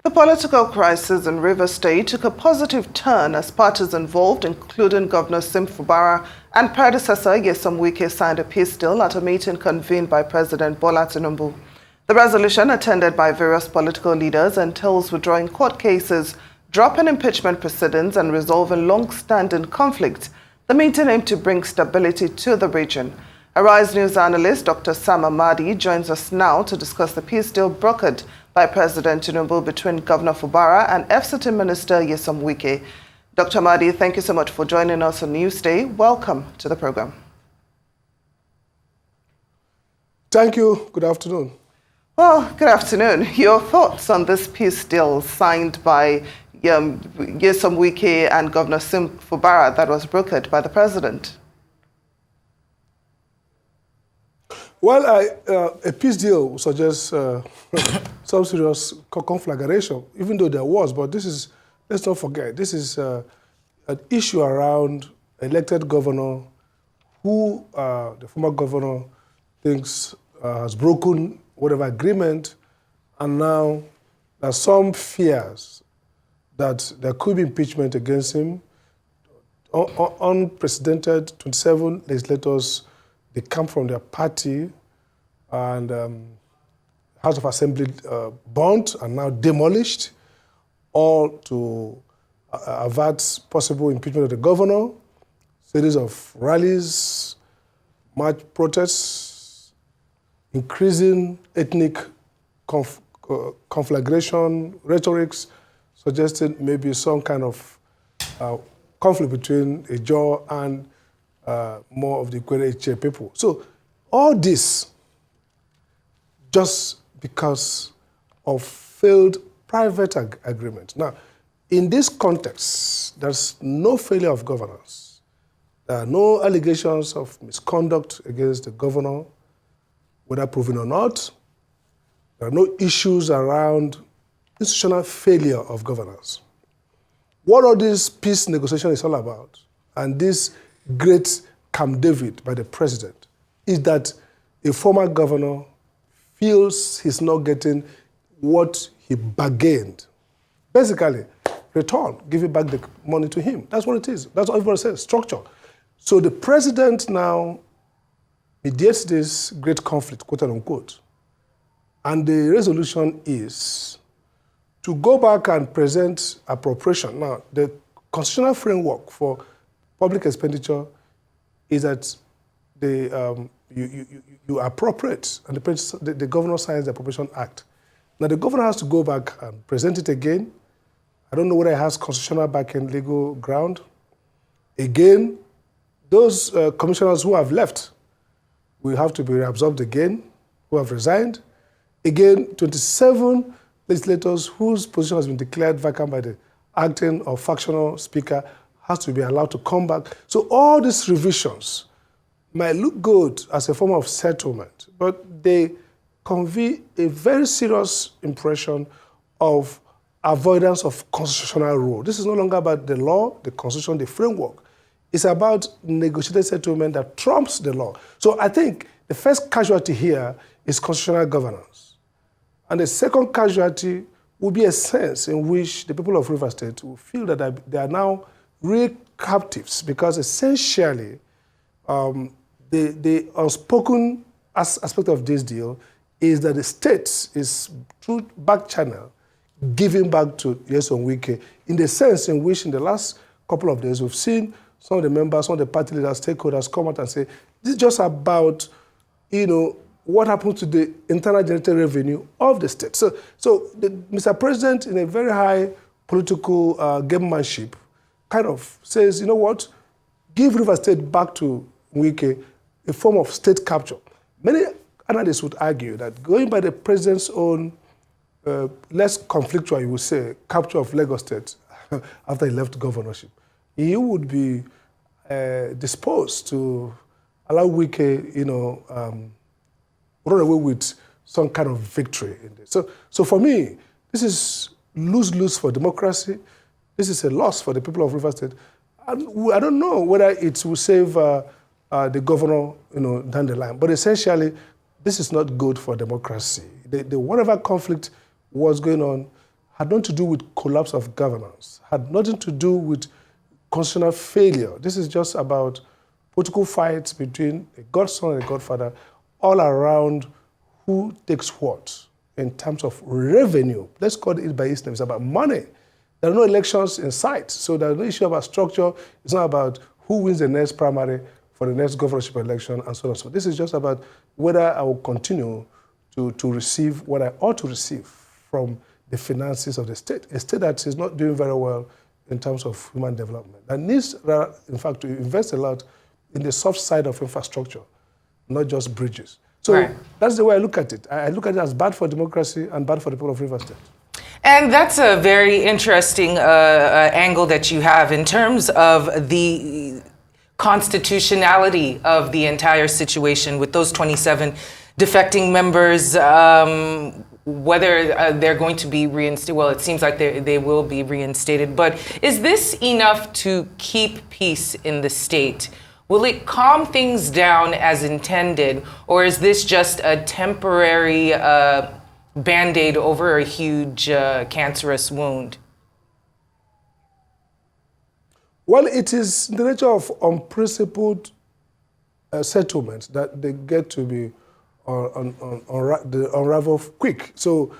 The political crisis in Rivers State took a positive turn as parties involved, including Governor Sim Fubara and predecessor Nyesom Wike, signed a peace deal at a meeting convened by President Bola Tinubu. The resolution, attended by various political leaders, entails withdrawing court cases, dropping impeachment proceedings, and resolving long-standing conflicts. The meeting aimed to bring stability to the region. Arise News analyst Dr. Amadi joins us now to discuss the peace deal brokered by President Tinubu between Governor Fubara and FCT Minister Nyesom Wike. Dr. Amadi, thank you so much for joining us on Newsday. Welcome to the program. Thank you. Good afternoon. Well, good afternoon. Your thoughts on this peace deal signed by Nyesom Wike and Governor Sim Fubara that was brokered by the President? Well, a peace deal suggests some serious conflagration, even though there was. But this is, let's not forget, this is an issue around elected governor who the former governor thinks has broken whatever agreement, and now there's some fears that there could be impeachment against him. Unprecedented 27 legislators, they come from their party, and House of Assembly burnt and now demolished, all to avert possible impeachment of the governor. Series of rallies, march protests, increasing ethnic conflagration, rhetorics, suggesting maybe some kind of conflict between Ijaw and more of the Kwere people. So all this just because of failed private agreement. Now, in this context, there's no failure of governance. There are no allegations of misconduct against the governor, whether proven or not. There are no issues around institutional failure of governance. What all this peace negotiation is all about, and this great Camp David by the president, is that a former governor feels he's not getting what he bargained. Basically, return, give back the money to him. That's what it is. That's what everybody says, structure. So the president now mediates this great conflict, quote unquote, and the resolution is to go back and present appropriation. Now, the constitutional framework for public expenditure is that you appropriate, and the governor signs the Appropriation Act. Now, the governor has to go back and present it again. I don't know whether it has constitutional backing, legal ground. Again, those commissioners who have left will have to be reabsorbed again, who have resigned. Again, 27 legislators whose position has been declared vacant by the acting or factional speaker has to be allowed to come back. So all these revisions might look good as a form of settlement, but they convey a very serious impression of avoidance of constitutional rule. This is no longer about the law, the constitution, the framework. It's about negotiated settlement that trumps the law. So I think the first casualty here is constitutional governance. And the second casualty will be a sense in which the people of Rivers State will feel that they are now real captives, because essentially the unspoken aspect of this deal is that the state is, through back channel, giving back to Nyesom Wike in the sense in which in the last couple of days we've seen some of the members, some of the party leaders, stakeholders come out and say, this is just about, what happens to the internal generated revenue of the state. So Mr. President, in a very high political gamemanship, kind of says, you know what, give Rivers State back to Wike, a form of state capture. Many analysts would argue that going by the president's own, less conflictual, you would say, capture of Lagos State after he left governorship, he would be disposed to allow Wike, run away with some kind of victory in this. So for me, this is lose-lose for democracy. This is a loss for the people of Rivers State. And I don't know whether it will save the governor, down the line. But essentially, this is not good for democracy. The whatever conflict was going on had nothing to do with collapse of governance, had nothing to do with constitutional failure. This is just about political fights between a godson and a godfather all around who takes what in terms of revenue. Let's call it by its name. It's about money. There are no elections in sight, so there's no issue about structure. It's not about who wins the next primary for the next governorship election and so on. So this is just about whether I will continue to receive what I ought to receive from the finances of the state, a state that is not doing very well in terms of human development. That needs, in fact, to invest a lot in the soft side of infrastructure, not just bridges. So that's the way I look at it. I look at it as bad for democracy and bad for the people of Rivers State. And that's a very interesting angle that you have in terms of the constitutionality of the entire situation with those 27 defecting members, whether they're going to be reinstated. Well, it seems like they will be reinstated. But is this enough to keep peace in the state? Will it calm things down as intended, or is this just a temporary Band-Aid over a huge cancerous wound? Well, it is the nature of unprincipled settlements that they get to be unravel quick. So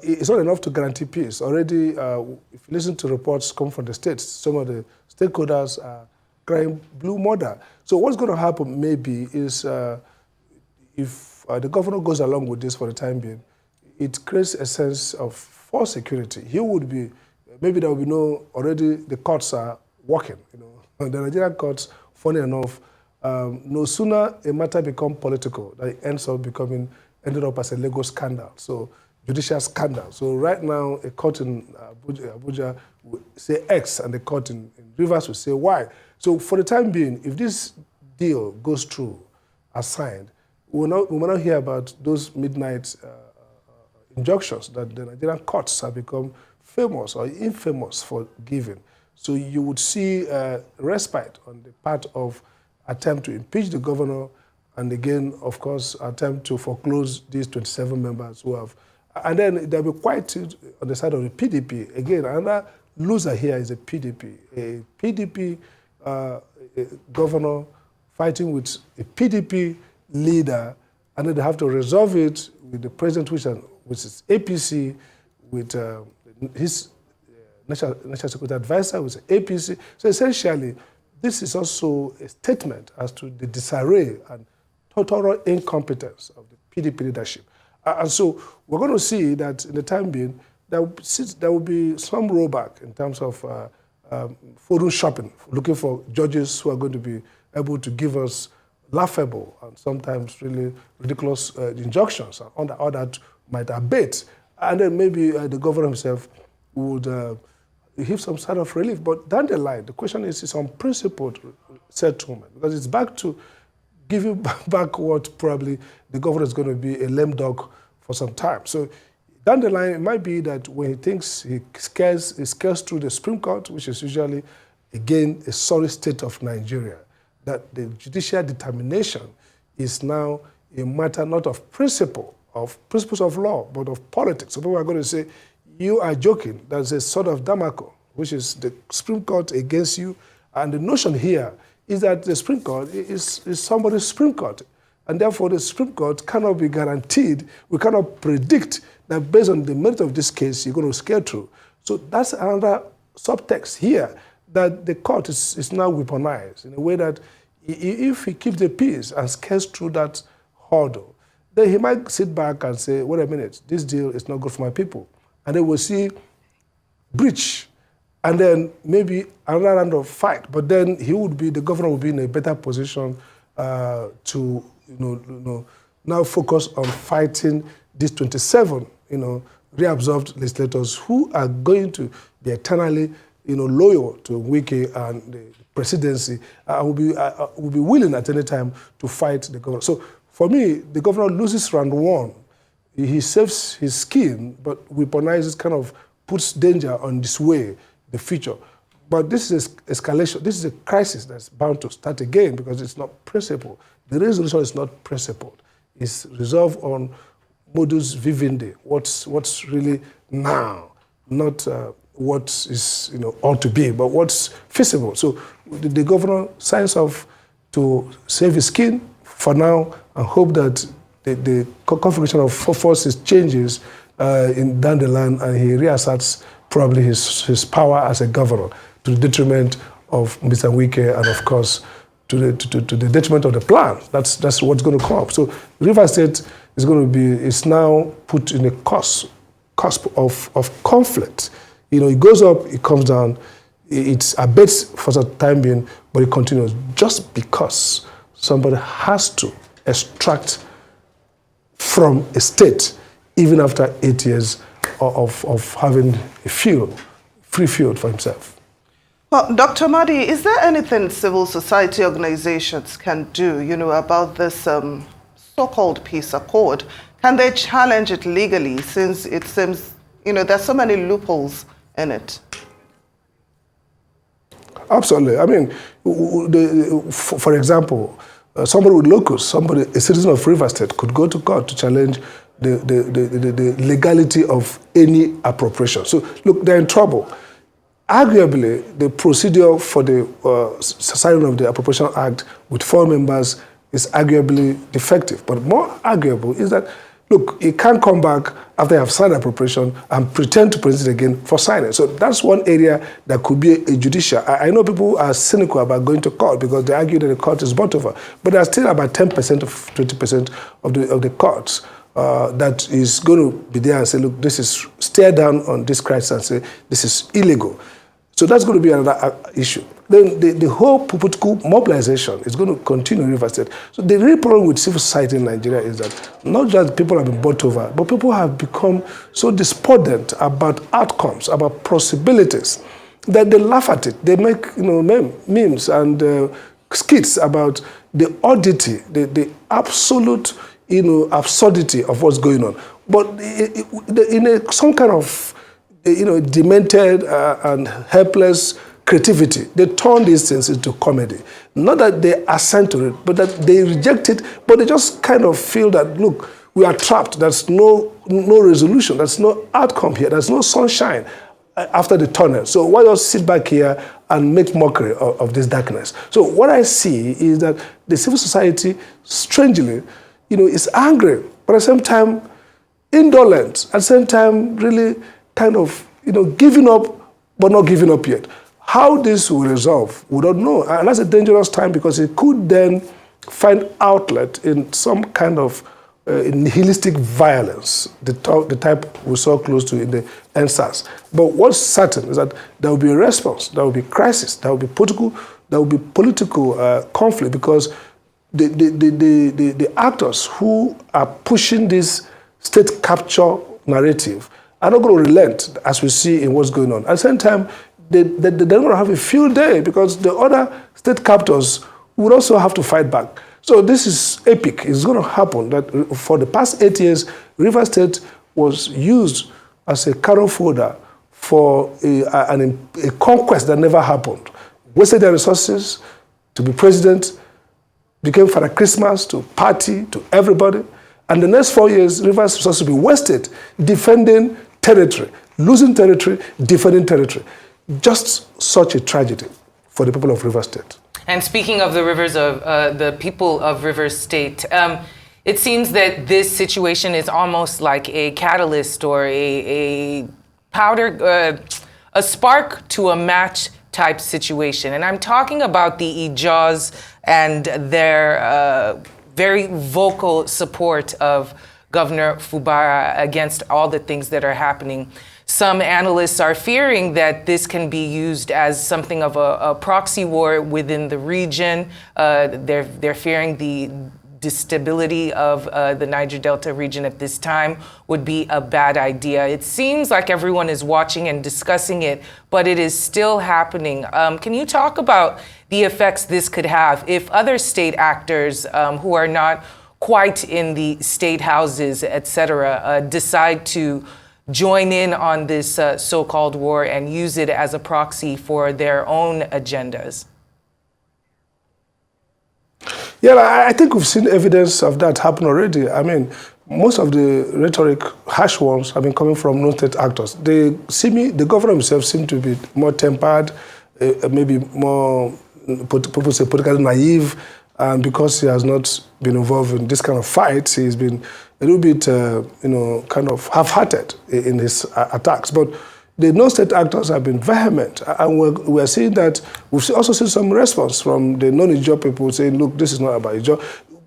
it's not enough to guarantee peace. Already, if you listen to reports come from the states, some of the stakeholders are crying blue murder. So what's going to happen maybe is if the governor goes along with this for the time being, it creates a sense of false security. He would be, maybe there will be already the courts are working. The Nigerian courts, funny enough, no sooner a matter becomes political than it ended up as a legal scandal. So judicial scandal. So right now, a court in Abuja will say X and the court in Rivers will say Y. So for the time being, if this deal goes through as signed, we will not hear about those midnight injunctions that the Nigerian courts have become famous or infamous for giving. So you would see respite on the part of attempt to impeach the governor and again, of course, attempt to foreclose these 27 members who have. And then there'll be quite on the side of the PDP. Again, another loser here is the PDP. A PDP governor fighting with a PDP leader, and then they have to resolve it with the president, which is APC, with his national security advisor, which is APC. So essentially, this is also a statement as to the disarray and total incompetence of the PDP leadership. And so we're going to see that in the time being, there will be some rollback in terms of forum shopping, looking for judges who are going to be able to give us laughable and sometimes really ridiculous injunctions, and all that might abate. And then maybe the governor himself would give some sort of relief. But down the line, the question is, it's unprincipled settlement, because it's back to giving back what probably the governor is going to be a lame dog for some time. So down the line, it might be that when he thinks he scares through the Supreme Court, which is usually, again, a sorry state of Nigeria, that the judicial determination is now a matter not of principles of law, but of politics. So people are going to say, you are joking. There's a sort of Damocles, which is the Supreme Court against you. And the notion here is that the Supreme Court is somebody's Supreme Court. And therefore, the Supreme Court cannot be guaranteed. We cannot predict that based on the merit of this case, you're going to scale through. So that's another subtext here, that the court is now weaponized in a way that if he keeps the peace and scales through that hurdle, then he might sit back and say, wait a minute, this deal is not good for my people. And then we'll see breach, and then maybe another round of fight. But then the governor would be in a better position to now focus on fighting these 27 reabsorbed legislators who are going to be eternally loyal to Wike and the presidency, will be willing at any time to fight the governor. So for me, the governor loses round one. He saves his skin, but weaponizes, kind of puts danger on this way, the future. But this is escalation. This is a crisis that's bound to start again because it's not principled. The resolution is not principled. It's resolved on modus vivendi. What's really now? not what is ought to be, but what's feasible. So the governor signs off to save his skin for now and hope that the configuration of forces changes down the line, and he reasserts probably his power as a governor to the detriment of Mr. Wike and, of course, to the detriment of the plan. That's what's going to come up. So Rivers State is now put in a cusp of conflict. It goes up, it comes down, it's abates for the time being, but it continues just because somebody has to extract from a state even after 8 years of having a free field for himself. Well, Dr. Amadi, is there anything civil society organizations can do, about this so-called peace accord? Can they challenge it legally, since it seems, there's so many loopholes in it? Absolutely. I mean, for example, somebody with locus, a citizen of Rivers State, could go to court to challenge the legality of any appropriation. So, look, they're in trouble. Arguably, the procedure for the signing of the Appropriation Act with 4 members is arguably defective. But more arguable is that, look, you can't come back after you have signed appropriation and pretend to present it again for signing. So that's one area that could be a judicial. I know people are cynical about going to court because they argue that the court is bought over, but there's still about 10% of 20% of the courts that is going to be there and say, look, this is, stare down on this crisis and say, this is illegal. So that's going to be another issue. Then the whole political mobilization is going to continue in Rivers State. So the real problem with civil society in Nigeria is that not just people have been bought over, but people have become so despondent about outcomes, about possibilities, that they laugh at it. They make memes and skits about the oddity, the absolute absurdity of what's going on. But in some kind of demented and helpless creativity, they turn these things into comedy. Not that they assent to it, but that they reject it, but they just kind of feel that, look, we are trapped. There's no resolution. There's no outcome here. There's no sunshine after the tunnel. So why not sit back here and make mockery of this darkness? So what I see is that the civil society, strangely, is angry, but at the same time, indolent, at the same time, really kind of, giving up, but not giving up yet. How this will resolve, we don't know. And that's a dangerous time because it could then find outlet in some kind of nihilistic violence, the type we saw close to in the NSAS. But what's certain is that there will be a response, there will be crisis, there will be political conflict, because the actors who are pushing this state capture narrative are not going to relent, as we see in what's going on. At the same time, they're going to have a field day because the other state captors would also have to fight back. So this is epic. It's going to happen that for the past 8 years, Rivers State was used as a cattle fodder for a conquest that never happened. Wasted their resources to be president, became Father Christmas to party, to everybody. And the next 4 years, Rivers was supposed to be wasted defending territory, losing territory, defending territory. Just such a tragedy for the people of Rivers State. And speaking of the people of Rivers State, it seems that this situation is almost like a catalyst or a powder, a spark to a match type situation. And I'm talking about the Ijaws and their very vocal support of Governor Fubara against all the things that are happening. Some analysts are fearing that this can be used as something of a proxy war within the region. They're fearing the destability of the Niger Delta region at this time would be a bad idea. It seems like everyone is watching and discussing it, but it is still happening. Can you talk about the effects this could have if other state actors who are not quite in the state houses, et cetera, decide to join in on this so-called war and use it as a proxy for their own agendas? Yeah, I think we've seen evidence of that happen already. I mean, most of the rhetoric, harsh ones, have been coming from non-state actors. The governor himself seemed to be more tempered, maybe more, people say, politically naive, and because he has not been involved in this kind of fights, he's been a little bit, kind of half-hearted in his attacks. But the non-state actors have been vehement, and we're seeing that. We've also seen some response from the non-Ijaw people saying, look, this is not about Ijaw.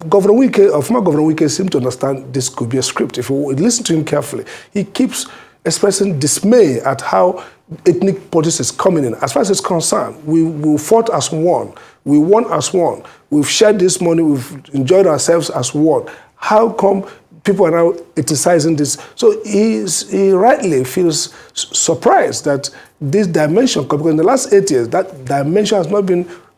Governor Wike, or former Governor Wike, seemed to understand this could be a script. If you listen to him carefully, he keeps expressing dismay at how ethnic politics is coming in. As far as it's concerned, we fought as one. We won as one. We've shared this money. We've enjoyed ourselves as one. How come people are now criticizing this? So he rightly feels surprised that this dimension, because in the last 8 years, that dimension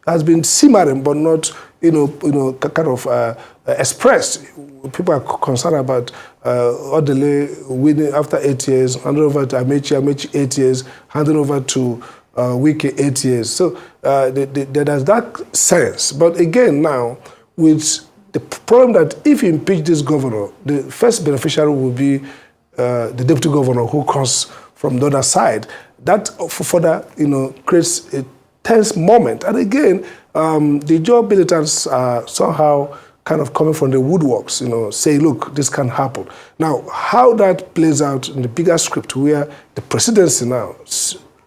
has been simmering, but not kind of expressed. People are concerned about Odele winning after 8 years, handing over to Amechi 8 years, handing over to Wike 8 years. So there's that sense. But again, now, with the problem that if you impeach this governor, the first beneficiary will be the deputy governor who comes from the other side. That further, creates a tense moment. And again, the Ijaw militants are somehow kind of coming from the woodworks, say, look, this can happen. Now, how that plays out in the bigger script, where the presidency now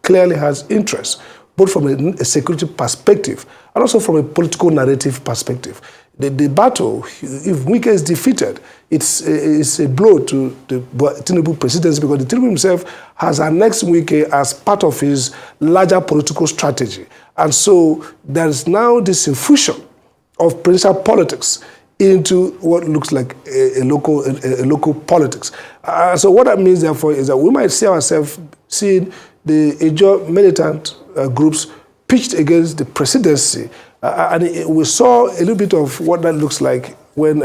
clearly has interest, both from a security perspective and also from a political narrative perspective. The battle, if Wike is defeated, it's a blow to the Tinubu presidency, because the Tinubu himself has annexed Wike as part of his larger political strategy. And so there's now this infusion of presidential politics into what looks like a local politics. So what that means, therefore, is that we might see ourselves seeing the Ijaw militant groups pitched against the presidency. And we saw a little bit of what that looks like when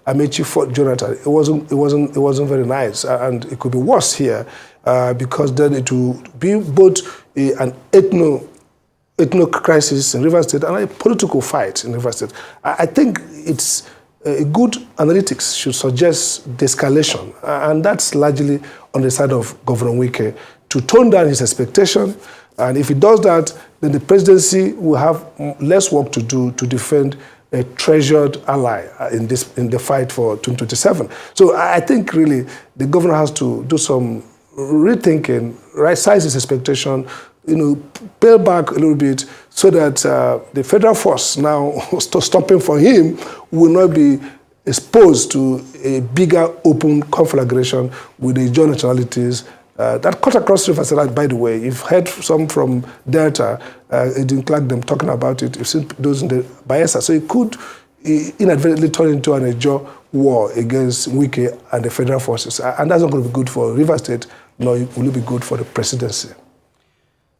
Amechi fought Jonathan. It wasn't very nice, and it could be worse here because then it will be both an ethno crisis in Rivers State and a political fight in Rivers State. I think it's a good analytics should suggest de-escalation, and that's largely on the side of Governor Wike to tone down his expectation. And if he does that, then the presidency will have less work to do to defend a treasured ally in the fight for 2027. So I think really the governor has to do some rethinking, right-size his expectation, peel back a little bit so that the federal force now stopping for him will not be exposed to a bigger open conflagration with the Ijaw nationalities that cut across Rivers State. By the way, you've heard some from Delta, it didn't like them talking about it. You've seen those in the Bayelsa. So it could inadvertently turn into an Ijaw war against Wike and the federal forces. And that's not going to be good for Rivers State, nor will it be good for the presidency.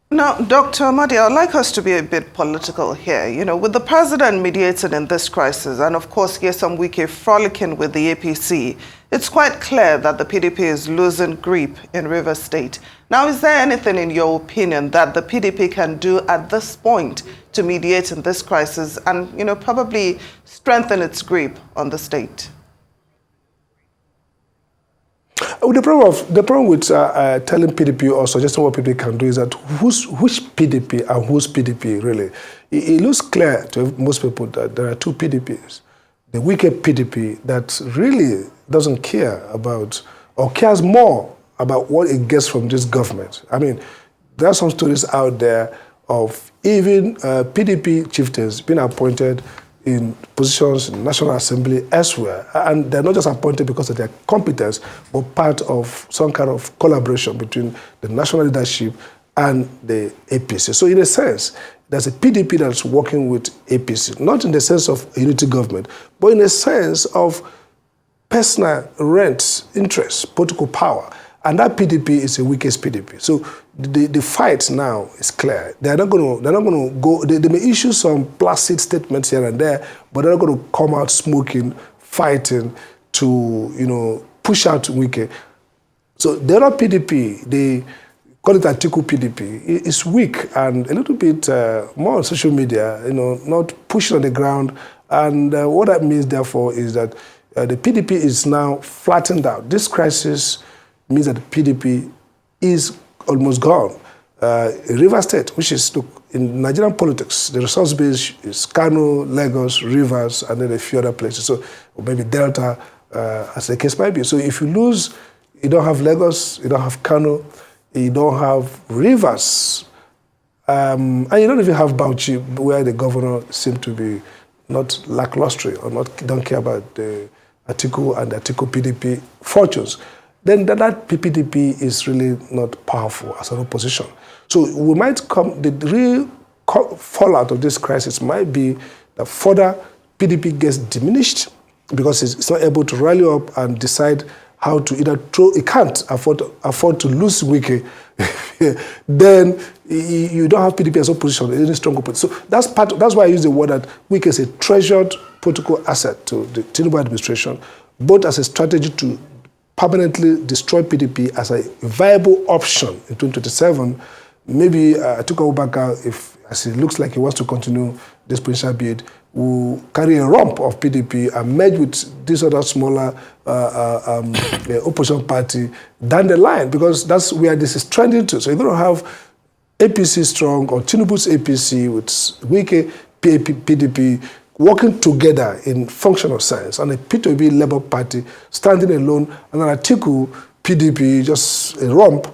Now, Dr. Amadi, I'd like us to be a bit political here. With the president mediating in this crisis, and of course, Nyesom Wike frolicking with the APC, it's quite clear that the PDP is losing grip in Rivers State. Now, is there anything, in your opinion, that the PDP can do at this point to mediate in this crisis and, probably strengthen its grip on the state? The problem with telling PDP or suggesting what PDP can do is that which PDP and whose PDP, really? It looks clear to most people that there are two PDPs. The Wike PDP that really doesn't care about or cares more about what it gets from this government. I mean, there are some stories out there of even PDP chieftains being appointed in positions in the National Assembly elsewhere. And they're not just appointed because of their competence, but part of some kind of collaboration between the national leadership and the APC. So in a sense, there's a PDP that's working with APC, not in the sense of a unity government, but in a sense of personal rent, interest, political power. And that PDP is a weakest PDP. So the fight now is clear. They're not going to go. They may issue some placid statements here and there, but they're not going to come out smoking, fighting to push out Wike. So the other PDP, they call it Atiku PDP, is weak and a little bit more on social media. Not pushing on the ground. And what that means, therefore, is that the PDP is now flattened out. This crisis means that the PDP is almost gone. River State, which is, look, in Nigerian politics, the resource base is Kano, Lagos, Rivers, and then a few other places. So, or maybe Delta, as the case might be. So if you lose, you don't have Lagos, you don't have Kano, you don't have Rivers, and you don't even have Bauchi, where the governor seemed to be not lackluster or don't care about the Atiku and the Atiku PDP fortunes. Then that PDP is really not powerful as an opposition. So we might come, the real fallout of this crisis might be that further PDP gets diminished because it's not able to rally up and decide how to either throw, it can't afford to lose Wike. Then you don't have PDP as opposition, any strong opposition. So that's why I use the word that Wike is a treasured political asset to the Tinubu administration, both as a strategy to permanently destroy PDP as a viable option in 2027. Maybe Atiku Abubakar, as it looks like he wants to continue this presidential bid, will carry a rump of PDP and merge with this other smaller opposition party down the line, because that's where this is trending to. So you're going to have APC strong, or Tinubu's APC with Wike PDP working together in functional sense, and a P2B Labour Party standing alone, and an Atiku PDP, just a rump,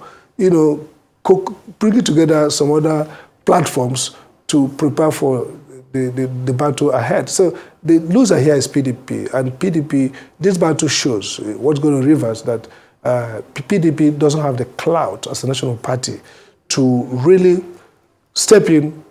bringing together some other platforms to prepare for the battle ahead. So the loser here is PDP, and PDP, this battle shows what's going to reverse that PDP doesn't have the clout as a national party to really step in,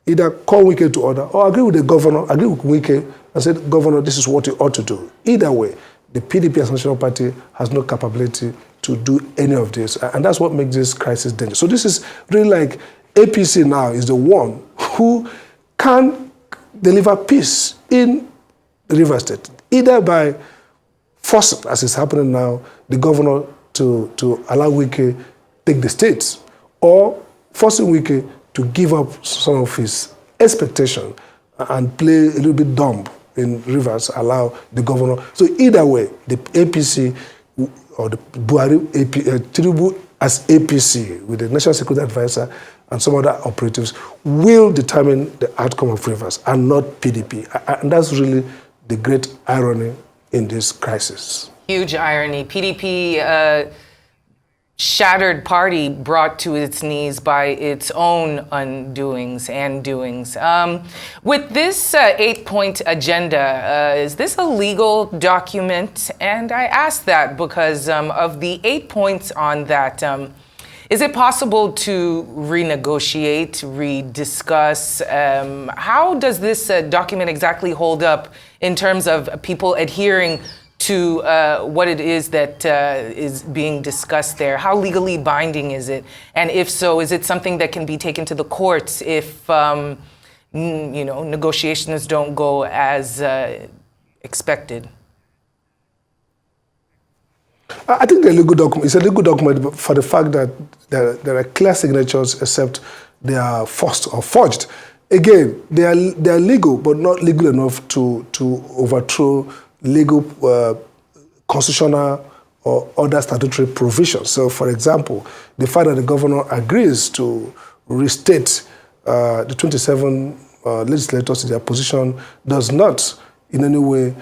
either call Wike to order or agree with the governor, agree with Wike and say, Governor, this is what you ought to do. Either way, the PDP as a national party has no capability to do any of this. And that's what makes this crisis dangerous. So this is really like APC now is the one who can deliver peace in the River State, either by forcing, as is happening now, the governor to allow Wike take the states, or forcing Wike to give up some of his expectation and play a little bit dumb in Rivers, allow the governor. So either way, the APC or the Buhari Tinubu as APC with the National Security Advisor and some other operatives will determine the outcome of Rivers and not PDP. And that's really the great irony in this crisis. Huge irony. PDP, shattered party brought to its knees by its own undoings and doings. With this 8-point agenda, is this a legal document? And I ask that because of the 8 points on that, is it possible to renegotiate, rediscuss? How does this document exactly hold up in terms of people adhering to what it is that is being discussed there? How legally binding is it? And if so, is it something that can be taken to the courts if negotiations don't go as expected? I think it's a legal document for the fact that there are clear signatures, except they are forced or forged. Again, they are legal, but not legal enough to overthrow legal, constitutional, or other statutory provisions. So, for example, the fact that the governor agrees to restate the 27 legislators in their position does not in any way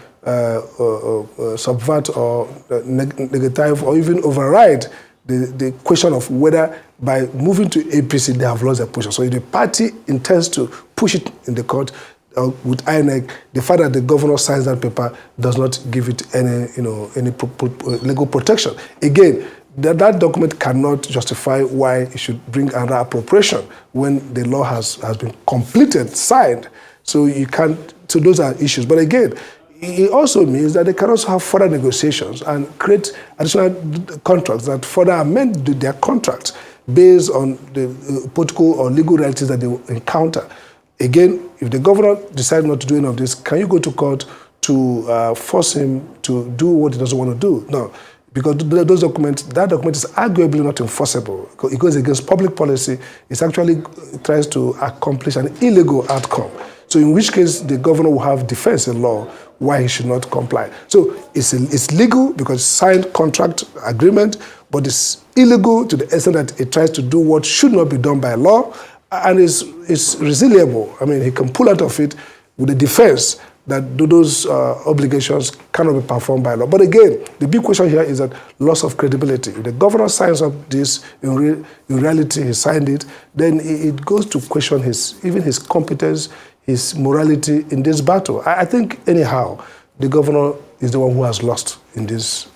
subvert or negative or even override the question of whether by moving to APC they have lost their position. So if the party intends to push it in the court with INEC, the fact that the governor signs that paper does not give it any legal protection. Again, that document cannot justify why it should bring another appropriation when the law has been completed, signed. So you can't. So those are issues. But again, it also means that they can also have further negotiations and create additional contracts that further amend their contracts based on the political or legal realities that they encounter. Again, if the governor decides not to do any of this, can you go to court to force him to do what he doesn't want to do? No, because that document is arguably not enforceable. It goes against public policy. It actually tries to accomplish an illegal outcome. So in which case, the governor will have defense in law why he should not comply. So it's legal because it's signed contract agreement, but it's illegal to the extent that it tries to do what should not be done by law, and it's resiliable. I mean, he can pull out of it with the defense that those obligations cannot be performed by law. But again, the big question here is that loss of credibility. If the governor signs up this, in reality he signed it, then it goes to question even his competence, his morality in this battle. I think anyhow, the governor is the one who has lost in this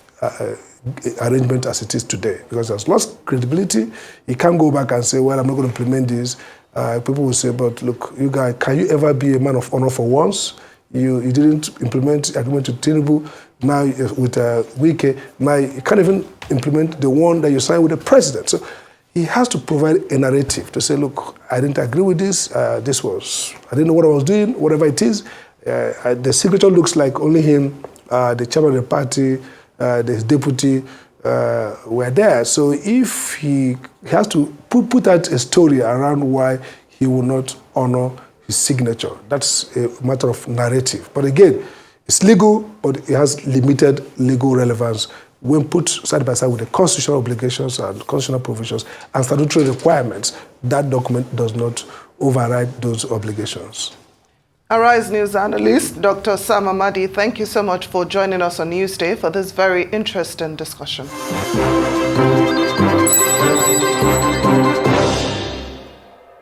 arrangement as it is today, because he has lost credibility. He can't go back and say, well, I'm not going to implement this. People will say, but look, you guys, can you ever be a man of honor for once? You didn't implement the agreement with Tinubu, now with Wike, now you can't even implement the one that you signed with the president. So he has to provide a narrative to say, look, I didn't agree with this, I didn't know what I was doing, whatever it is. The signature looks like only him, the chairman of the party, his deputy were there. So if he has to put out a story around why he will not honor his signature. That's a matter of narrative. But again, it's legal, but it has limited legal relevance when put side by side with the constitutional obligations and constitutional provisions and statutory requirements. That document does not override those obligations. Arise News analyst, Dr. Sam Amadi, thank you so much for joining us on Newsday for this very interesting discussion.